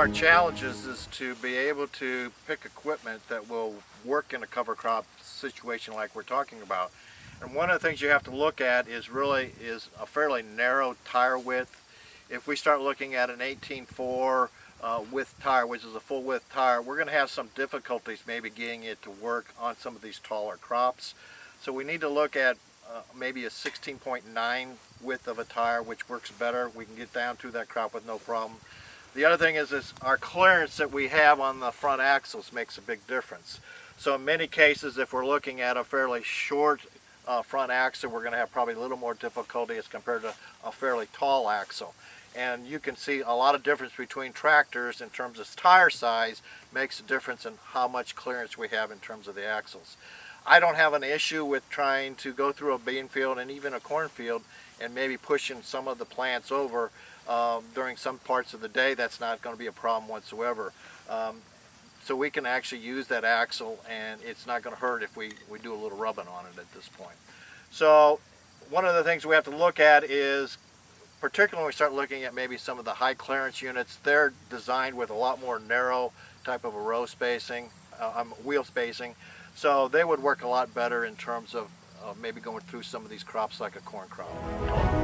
our challenges is to be able to pick equipment that will work in a cover crop situation like we're talking about. And one of the things you have to look at is a fairly narrow tire width. If we start looking at an 18.4 width tire, which is a full width tire, we're going to have some difficulties maybe getting it to work on some of these taller crops. So we need to look at maybe a 16.9 width of a tire, which works better. We can get down through that crop with no problem. The other thing is our clearance that we have on the front axles makes a big difference. So in many cases, if we're looking at a fairly short front axle, we're going to have probably a little more difficulty as compared to a fairly tall axle. And you can see a lot of difference between tractors in terms of tire size makes a difference in how much clearance we have in terms of the axles. I don't have an issue with trying to go through a bean field and even a cornfield and maybe pushing some of the plants over during some parts of the day. That's not going to be a problem whatsoever. So we can actually use that axle, and it's not going to hurt if we do a little rubbing on it at this point. So one of the things we have to look at is, particularly when we start looking at maybe some of the high clearance units, they're designed with a lot more narrow type of a row spacing, wheel spacing. So they would work a lot better in terms of maybe going through some of these crops like a corn crop.